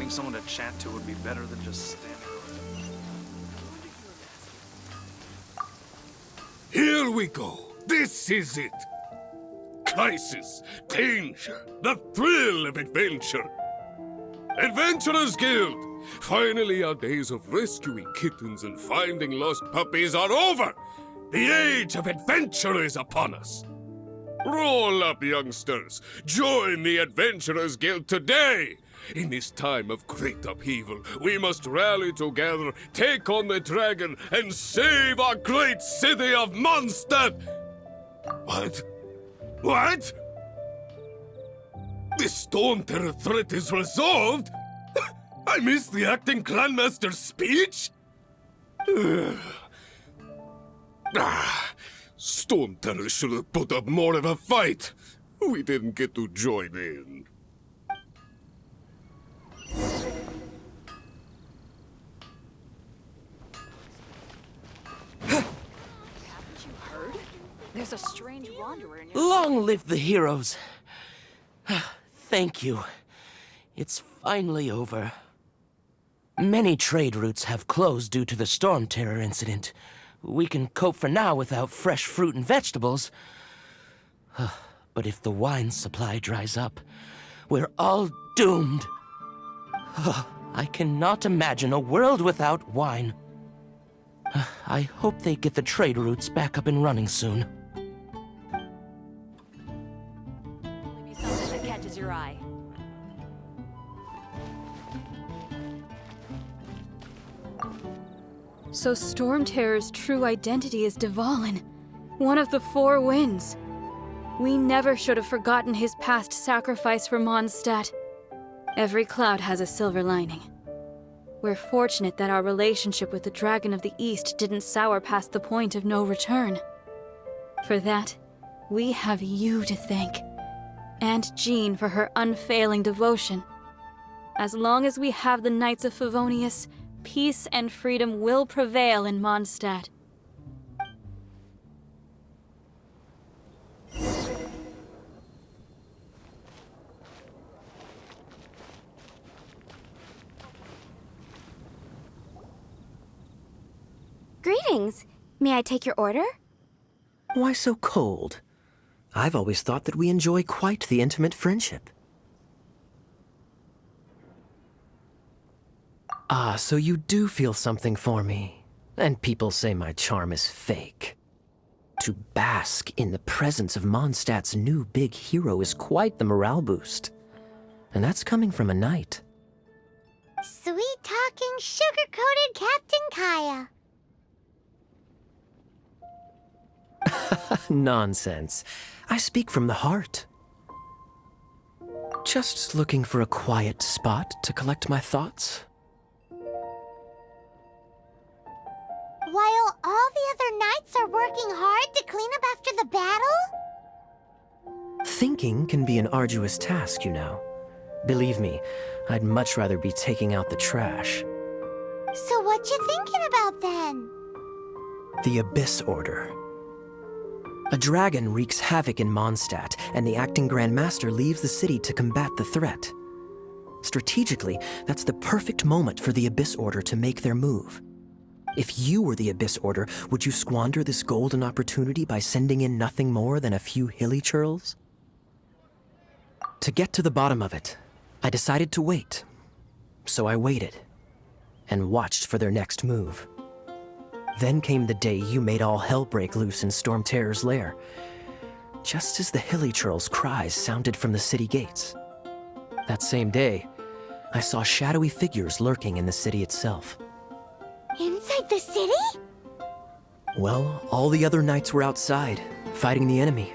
having someone to chat to would be better than just standing around. Here we go. This is it. Crisis, danger, the thrill of adventure. Adventurers Guild! Finally, our days of rescuing kittens and finding lost puppies are over! The age of adventure is upon us! Roll up, youngsters! Join the Adventurers Guild today! In this time of great upheaval, we must rally together, take on the dragon, and save our great city of Mondstadt! What? What? The Storm Terror threat is resolved? I missed the acting clanmaster's speech? Storm Terror should have put up more of a fight. We didn't get to join in. Haven't you heard? There's a strange wanderer in your... Long live the heroes. Thank you. It's finally over. Many trade routes have closed due to the Storm Terror incident. We can cope for now without fresh fruit and vegetables. But if the wine supply dries up, we're all doomed. I cannot imagine a world without wine. I hope they get the trade routes back up and running soon. Maybe something that catches your eye. So Storm Terror's true identity is Dvalin, one of the Four Winds. We never should have forgotten his past sacrifice for Mondstadt. Every cloud has a silver lining. We're fortunate that our relationship with the Dragon of the East didn't sour past the point of no return. For that, we have you to thank, and Jean for her unfailing devotion. As long as we have the Knights of Favonius, peace and freedom will prevail in Mondstadt. Greetings. May I take your order? Why so cold? I've always thought that we enjoy quite the intimate friendship. Ah, so you do feel something for me. And people say my charm is fake. To bask in the presence of Mondstadt's new big hero is quite the morale boost. And that's coming from a knight. Sweet-talking, sugar-coated Captain Kaya. Nonsense. I speak from the heart. Just looking for a quiet spot to collect my thoughts. While all the other knights are working hard to clean up after the battle? Thinking can be an arduous task, you know. Believe me, I'd much rather be taking out the trash. So what you thinking about then? The Abyss Order. A dragon wreaks havoc in Mondstadt, and the acting Grand Master leaves the city to combat the threat. Strategically, that's the perfect moment for the Abyss Order to make their move. If you were the Abyss Order, would you squander this golden opportunity by sending in nothing more than a few hilly churls? To get to the bottom of it, I decided to wait. So I waited, and watched for their next move. Then came the day you made all hell break loose in Storm Terror's lair, just as the hilly churls' cries sounded from the city gates. That same day, I saw shadowy figures lurking in the city itself. Inside the city? Well, all the other knights were outside, fighting the enemy.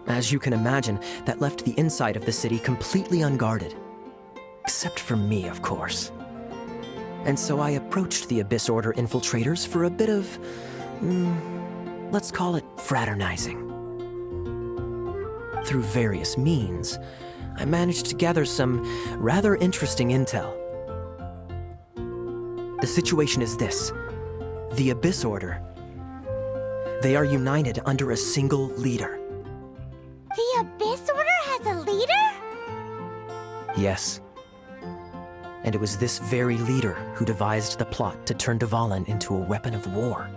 As you can imagine, that left the inside of the city completely unguarded. Except for me, of course. And so I approached the Abyss Order infiltrators for a bit of, let's call it fraternizing. Through various means, I managed to gather some rather interesting intel. The situation is this. The Abyss Order. They are united under a single leader. The Abyss Order has a leader? Yes. And it was this very leader who devised the plot to turn Dvalin into a weapon of war.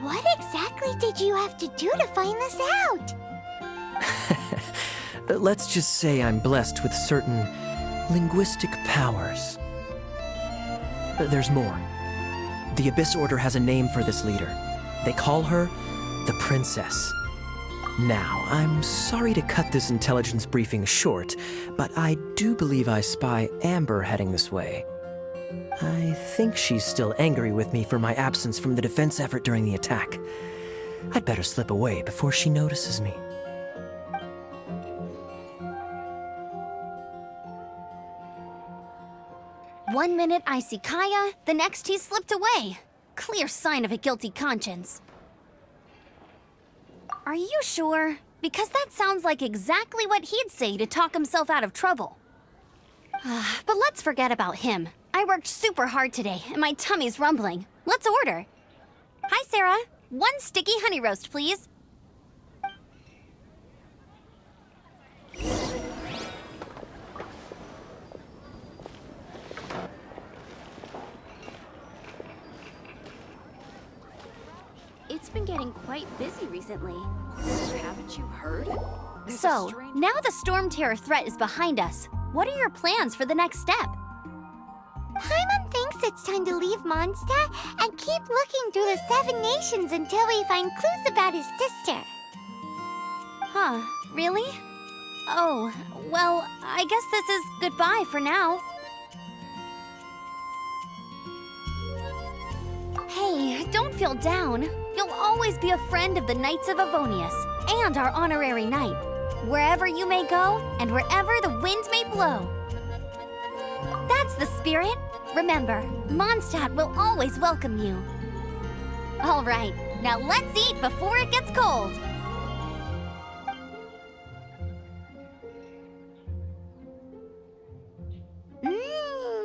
What exactly did you have to do to find this out? Let's just say I'm blessed with certain linguistic powers. There's more. The Abyss Order has a name for this leader. They call her the Princess. Now, I'm sorry to cut this intelligence briefing short, but I do believe I spy Amber heading this way. I think she's still angry with me for my absence from the defense effort during the attack. I'd better slip away before she notices me. One minute I see Kaya, the next he slipped away. Clear sign of a guilty conscience. Are you sure? Because that sounds like exactly what he'd say to talk himself out of trouble. But let's forget about him. I worked super hard today, and my tummy's rumbling. Let's order. Hi, Sarah. 1 sticky honey roast, please. It's been getting quite busy recently. Haven't you heard? There's a So, strange- now the Storm Terror threat is behind us. What are your plans for the next step? Paimon thinks it's time to leave Mondstadt and keep looking through the 7 nations until we find clues about his sister. Huh, really? Oh, well, I guess this is goodbye for now. Hey, don't feel down. You'll always be a friend of the Knights of Avonius and our honorary knight, wherever you may go and wherever the wind may blow. That's the spirit. Remember, Mondstadt will always welcome you. All right, now let's eat before it gets cold.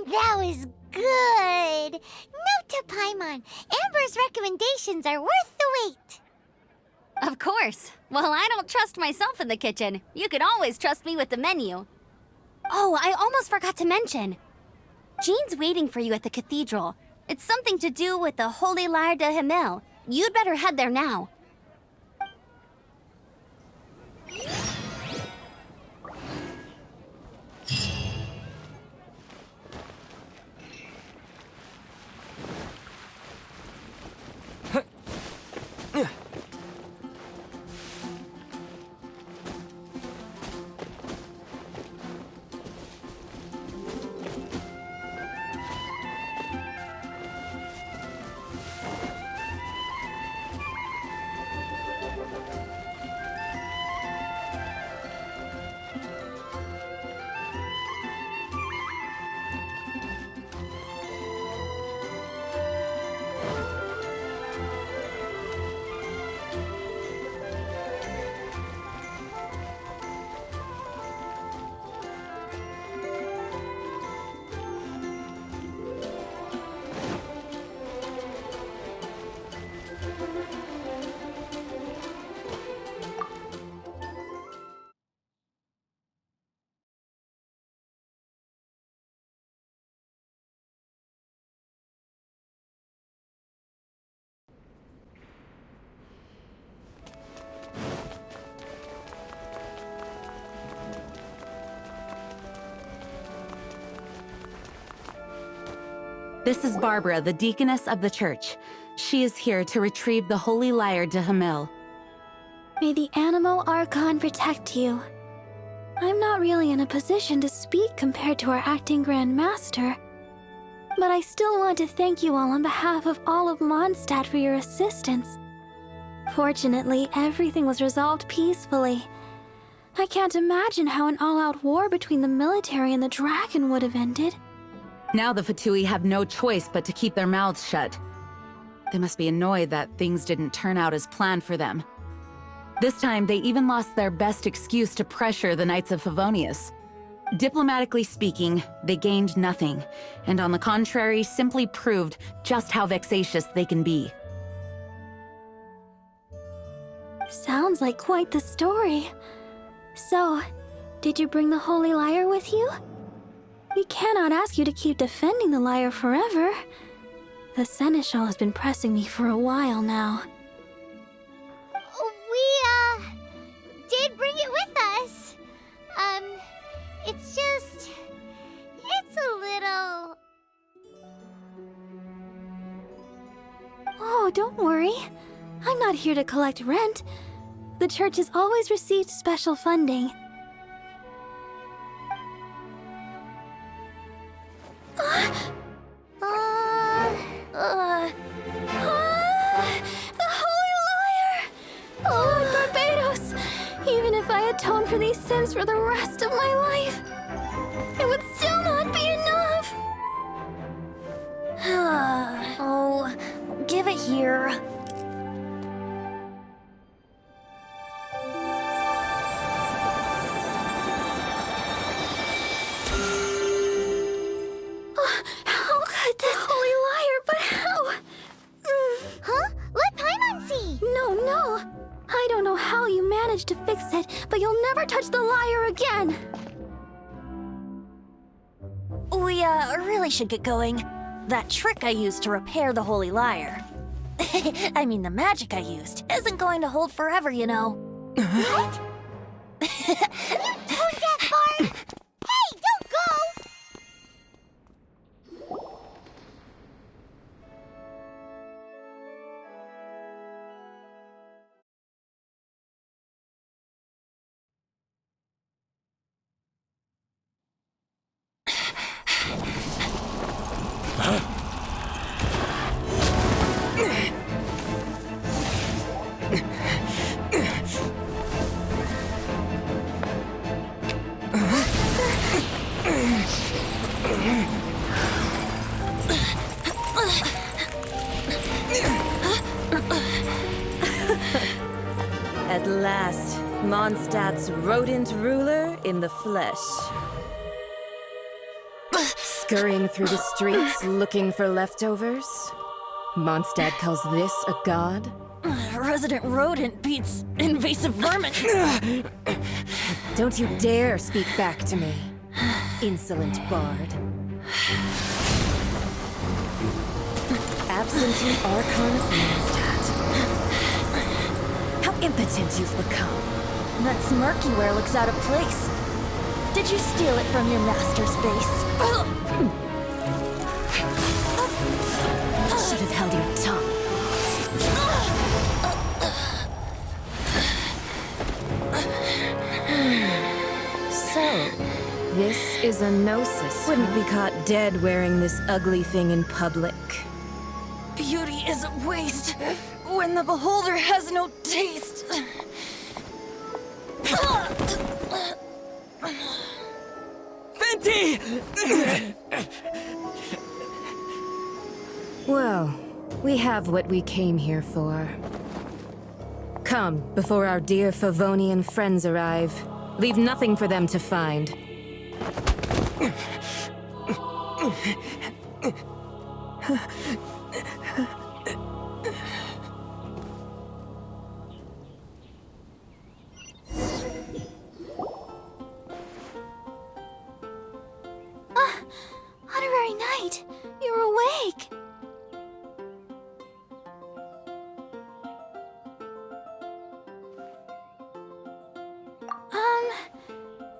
That was good. Note to Paimon, Amber's recommendations are worth the wait. Of course. Well, I don't trust myself in the kitchen. You can always trust me with the menu. Oh, I almost forgot to mention. Jean's waiting for you at the cathedral. It's something to do with the Holy Lyre de Himmel. You'd better head there now. This is Barbara, the deaconess of the church. She is here to retrieve the Holy Lyre de Himmel. May the Animo Archon protect you. I'm not really in a position to speak compared to our acting Grand Master, but I still want to thank you all on behalf of all of Mondstadt for your assistance. Fortunately, everything was resolved peacefully. I can't imagine how an all-out war between the military and the dragon would have ended. Now the Fatui have no choice but to keep their mouths shut. They must be annoyed that things didn't turn out as planned for them. This time, they even lost their best excuse to pressure the Knights of Favonius. Diplomatically speaking, they gained nothing, and on the contrary, simply proved just how vexatious they can be. Sounds like quite the story. So, did you bring the Holy Lyre with you? We cannot ask you to keep defending the lyre forever. The Seneschal has been pressing me for a while now. We, did bring it with us. It's just... it's a little... Oh, don't worry. I'm not here to collect rent. The church has always received special funding. The Holy Lyre! Oh, Barbados! Even if I atone for these sins for the rest of my life, it would still not be enough! Oh, give it here. How could this Holy Lyre, but how? Huh? Let Paimon see! No. I don't know how you managed to fix it, but you'll never touch the lyre again! We, really should get going. That trick I used to repair the Holy Lyre. I mean, the magic I used isn't going to hold forever, you know. What? You tone-deaf bard! Hey, don't go! At last, Mondstadt's rodent ruler in the flesh. Scurrying through the streets looking for leftovers? Mondstadt calls this a god? Resident rodent beats invasive vermin. Don't you dare speak back to me, insolent bard. Absentee Archon of Mondstadt. How impotent you've become. That smirk you wear looks out of place. Did you steal it from your master's face? Should have held your tongue. So, this is a gnosis. Wouldn't be caught dead wearing this ugly thing in public. Beauty is a waste when the beholder has no taste. Fenty! Well, we have what we came here for. Come, before our dear Favonian friends arrive. Leave nothing for them to find. Honorary Knight, you're awake!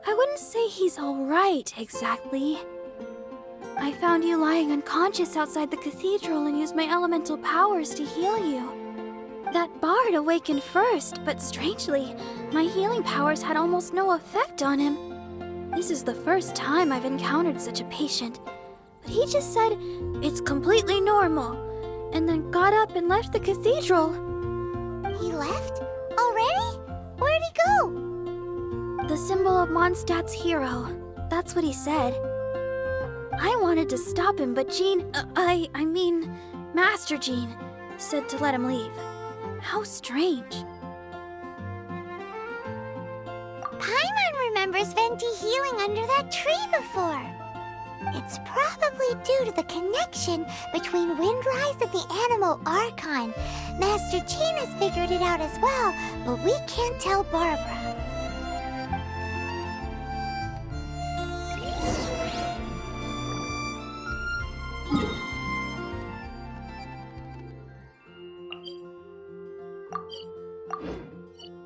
I wouldn't say he's alright, exactly. I found you lying unconscious outside the cathedral and used my elemental powers to heal you. That bard awakened first, but strangely, my healing powers had almost no effect on him. This is the first time I've encountered such a patient, but he just said, "It's completely normal," and then got up and left the cathedral. He left? Already? Where'd he go? The symbol of Mondstadt's hero. That's what he said. I wanted to stop him, but I mean, Master Jean, said to let him leave. How strange. Paimon remembers Venti healing under that tree before. It's probably due to the connection between Windrise and the Animal Archon. Master Jean has figured it out as well, but we can't tell Barbara.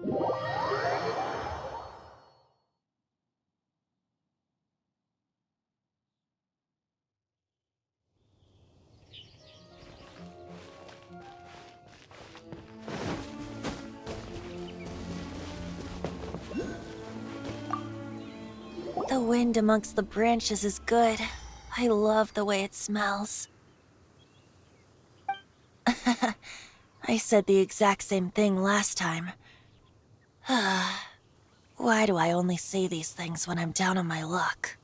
The wind amongst the branches is good. I love the way it smells. I said the exact same thing last time. Why do I only say these things when I'm down on my luck?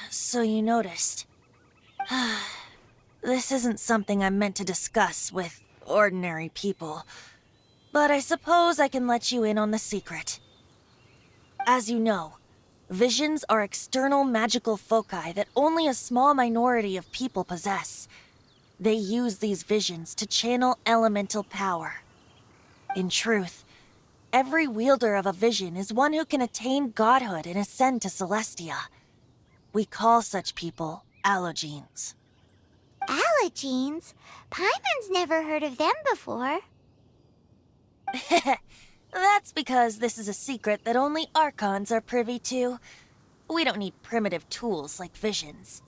So you noticed. This isn't something I'm meant to discuss with ordinary people, but I suppose I can let you in on the secret. As you know, visions are external magical foci that only a small minority of people possess. They use these visions to channel elemental power. In truth, every wielder of a vision is one who can attain godhood and ascend to Celestia. We call such people allogenes. Allogenes? Paimon's never heard of them before. That's because this is a secret that only Archons are privy to. We don't need primitive tools like visions.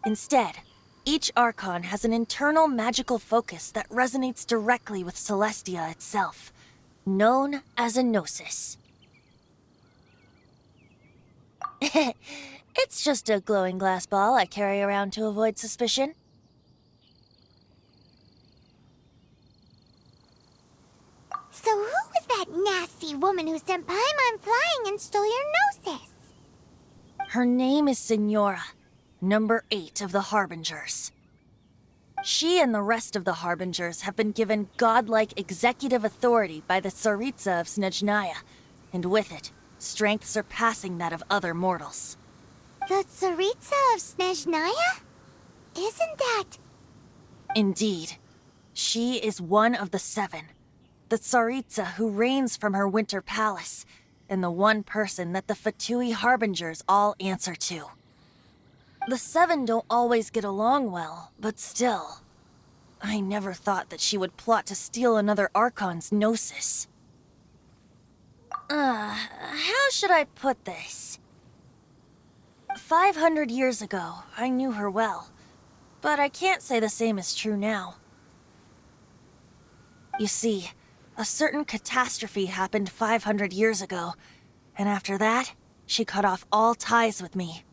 Instead, each Archon has an internal magical focus that resonates directly with Celestia itself, known as a gnosis. It's just a glowing glass ball I carry around to avoid suspicion. So who was that nasty woman who sent Paimon flying and stole your gnosis? Her name is Signora, number 8 of the Harbingers. She and the rest of the Harbingers have been given godlike executive authority by the Tsaritsa of Snezhnaya, and with it, strength surpassing that of other mortals. The Tsaritsa of Snezhnaya? Isn't that... Indeed. She is one of the 7, the Tsaritsa who reigns from her winter palace, and the one person that the Fatui Harbingers all answer to. The 7 don't always get along well, but still. I never thought that she would plot to steal another Archon's gnosis. How should I put this? 500 years ago, I knew her well, but I can't say the same is true now. You see, a certain catastrophe happened 500 years ago, and after that, she cut off all ties with me.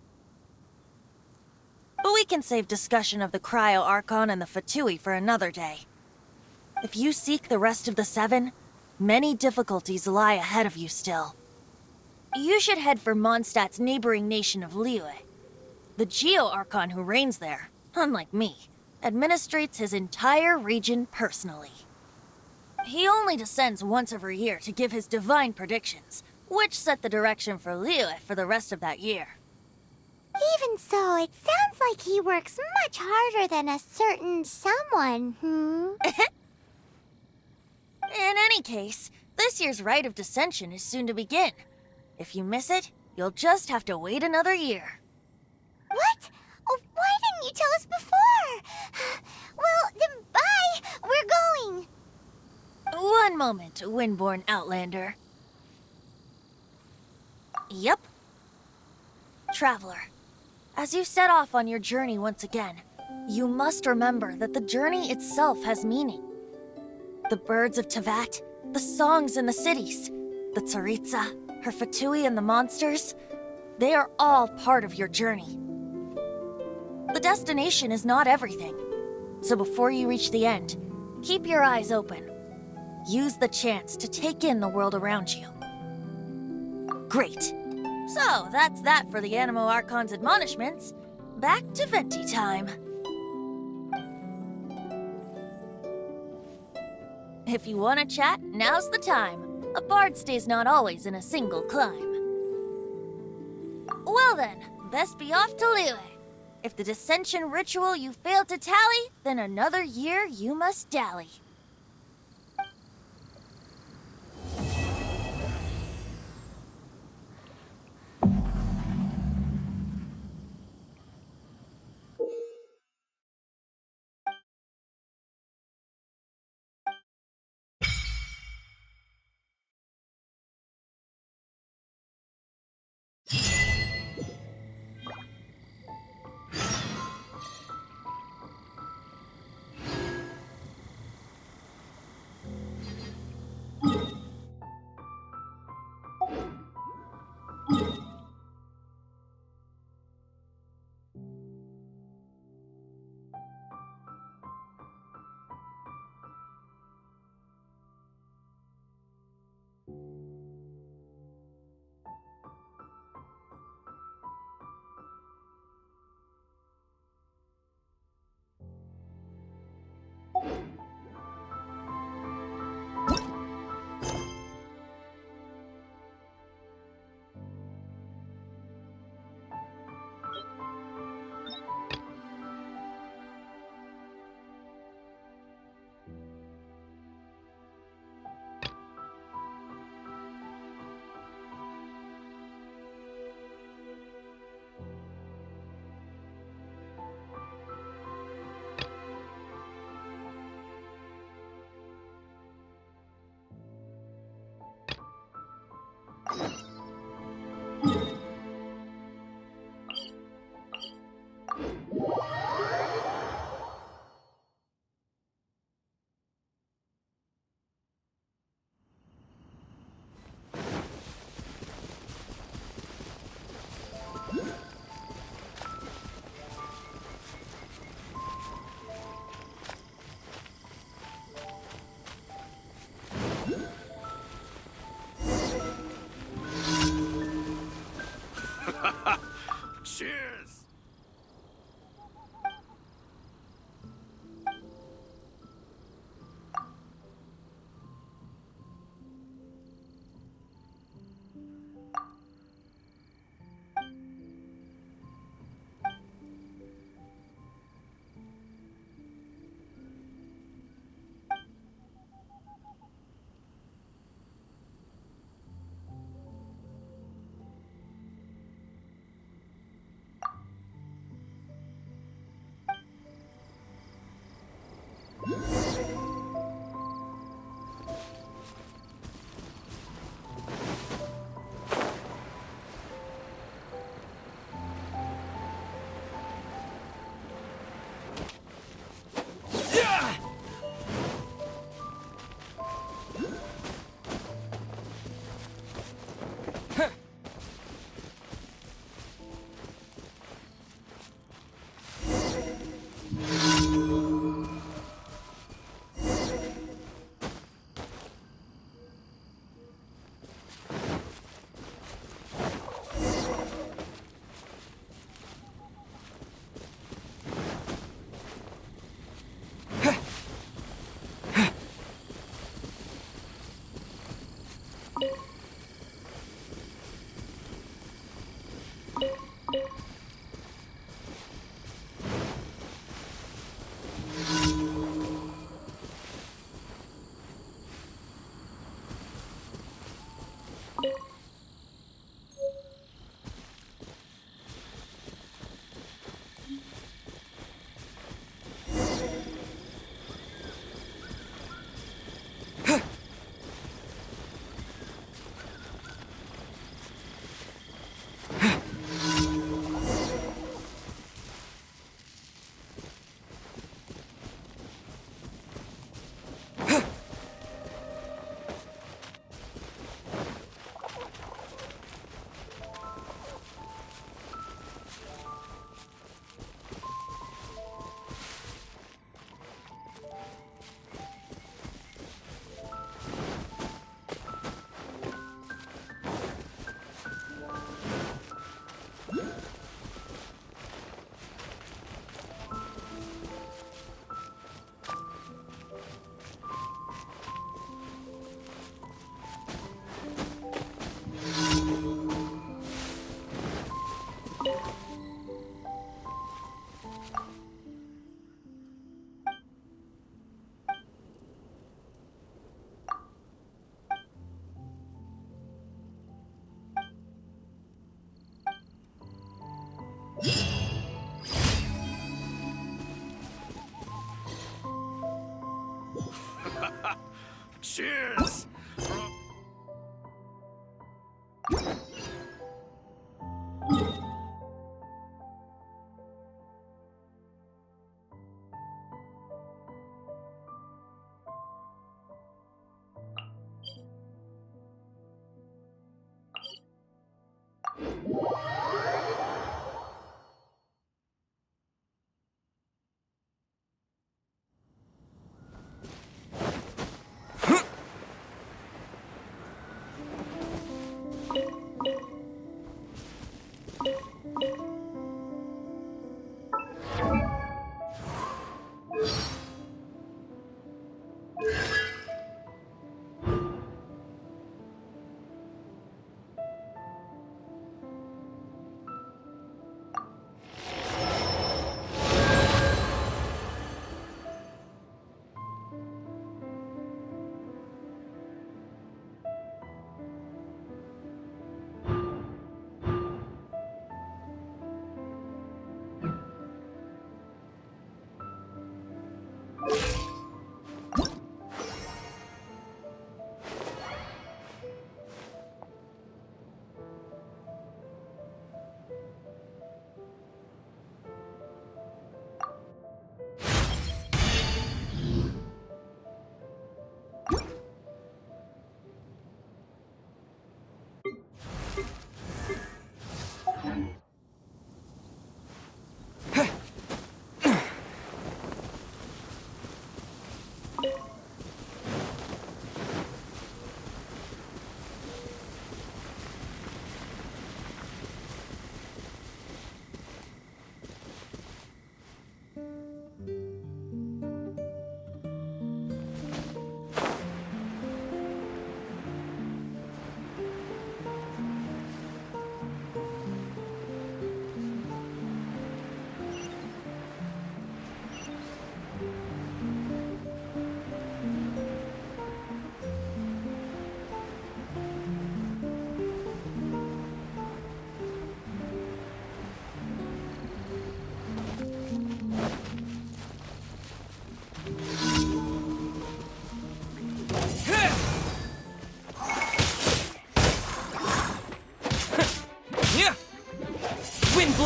But we can save discussion of the Cryo Archon and the Fatui for another day. If you seek the rest of the 7, many difficulties lie ahead of you still. You should head for Mondstadt's neighboring nation of Liyue. The Geo-Archon who reigns there, unlike me, administrates his entire region personally. He only descends once every year to give his divine predictions, which set the direction for Liyue for the rest of that year. Even so, it sounds like he works much harder than a certain someone, In any case, this year's Rite of Descension is soon to begin. If you miss it, you'll just have to wait another year. What? Oh, why didn't you tell us before? Well, then bye! We're going! One moment, Windborn Outlander. Yep. Traveler, as you set off on your journey once again, you must remember that the journey itself has meaning. The birds of Tevat, the songs in the cities, the Tsaritsa, her Fatui and the monsters, they are all part of your journey. The destination is not everything, so before you reach the end, keep your eyes open. Use the chance to take in the world around you. Great. So, that's that for the Animo Archon's admonishments. Back to Venti time. If you want to chat, now's the time. A bard stays not always in a single climb. Well then, best be off to Liyue. If the dissension ritual you failed to tally, then another year you must dally. Cheers!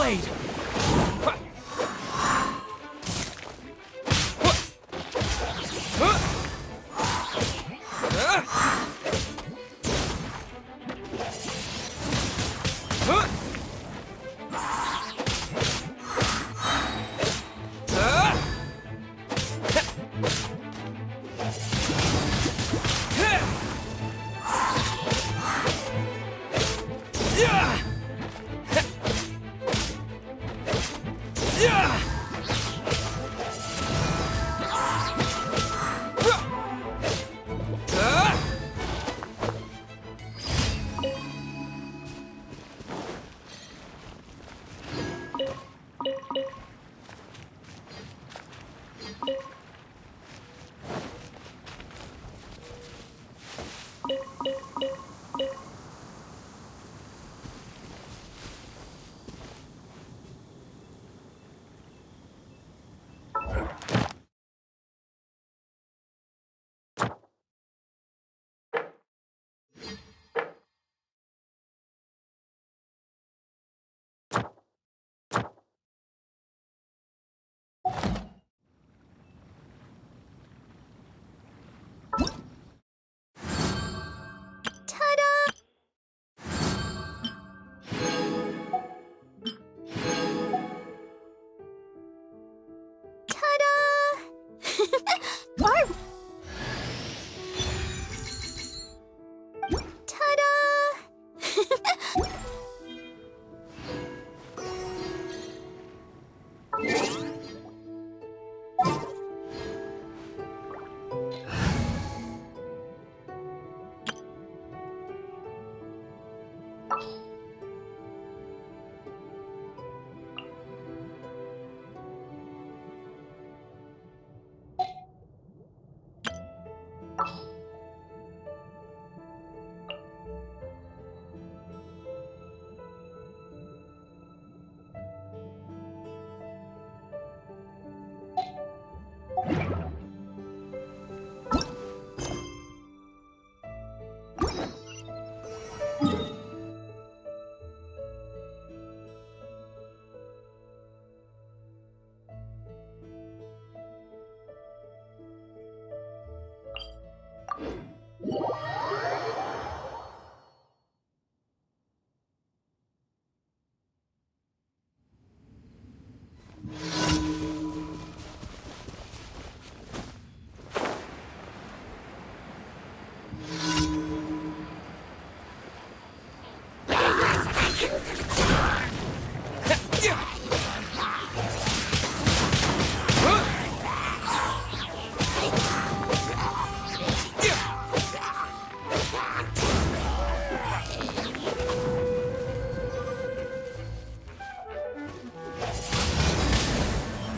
blade!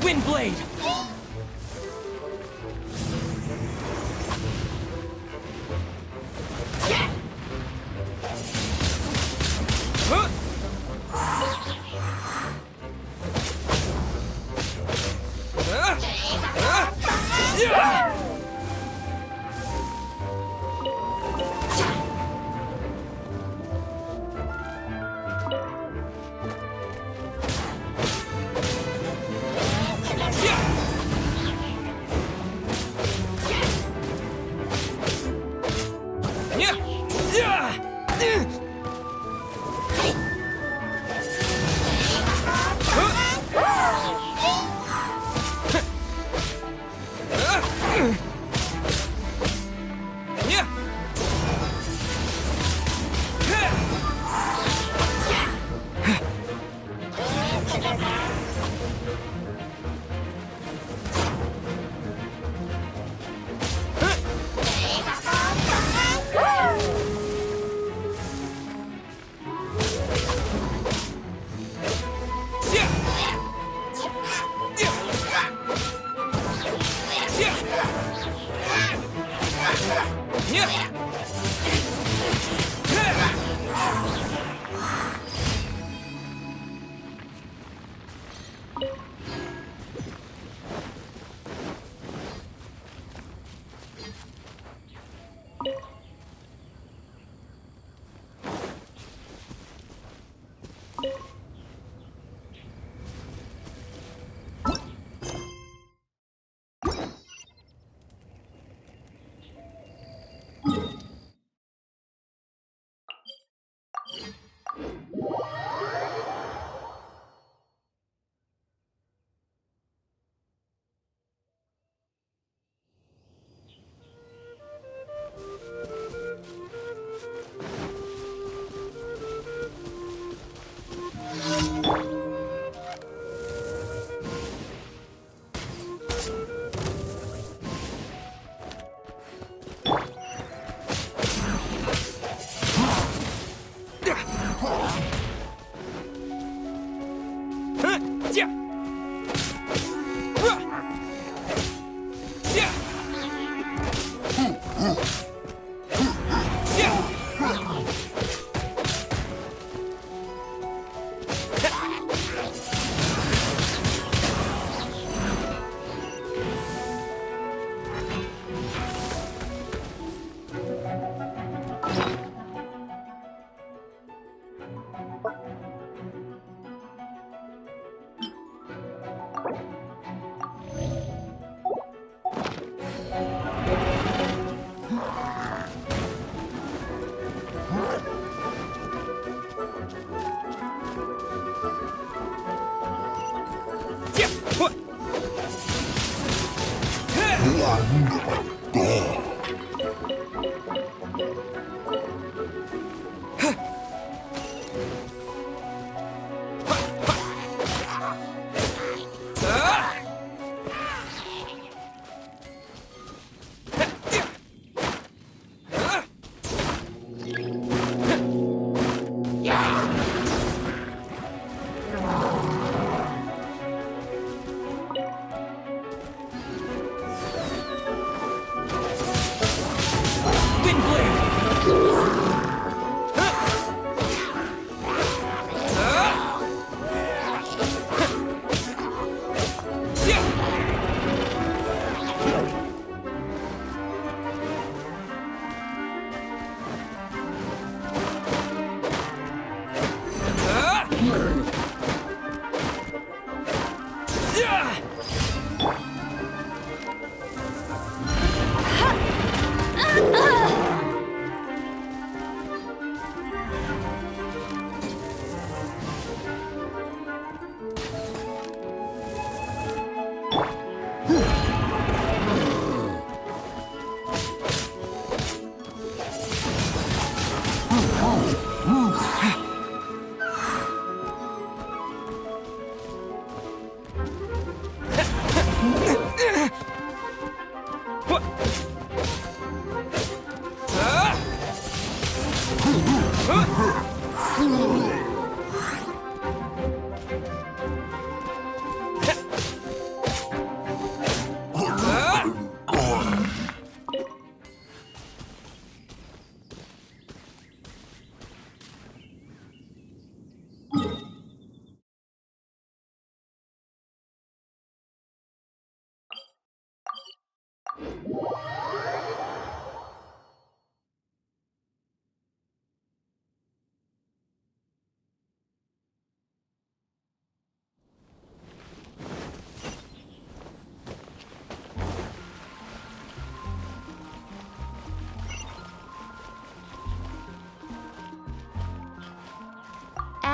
Wind blade!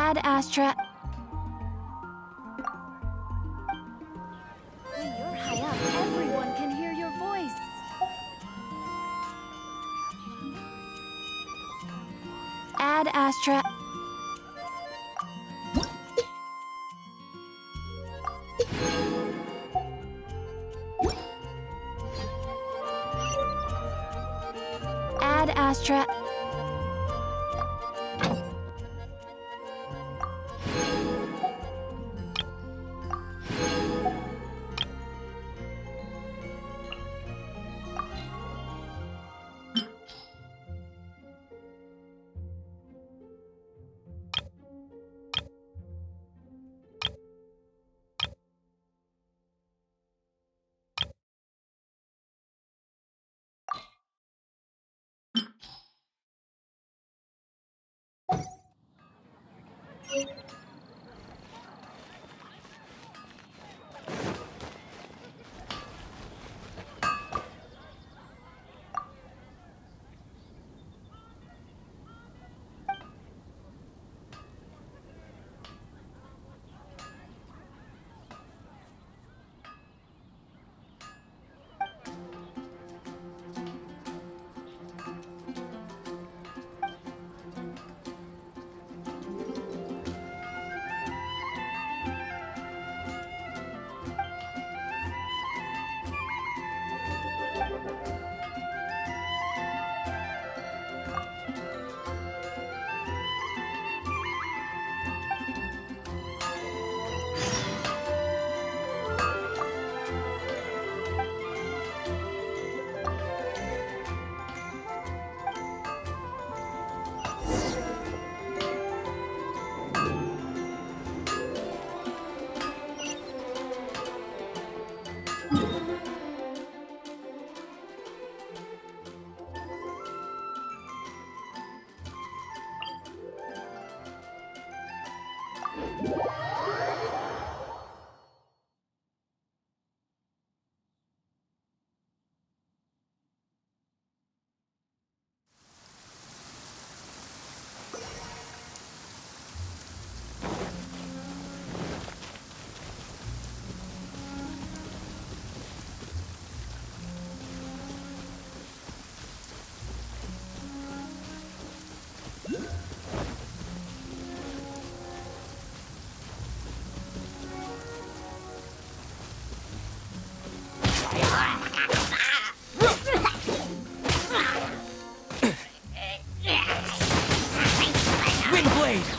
Ad Astra. When you're high up, everyone can hear your voice. Ad Astra. Ad Astra. Windblade!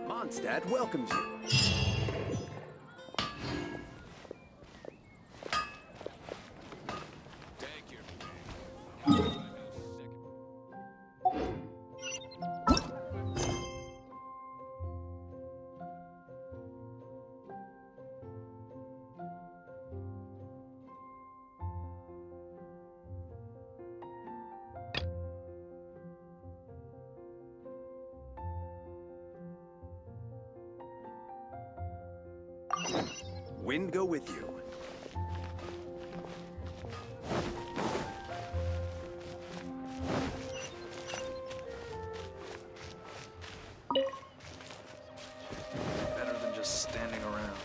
Mondstadt welcomes you. Wind go with you. Better than just standing around.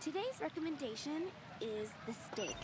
Today's recommendation is the steak.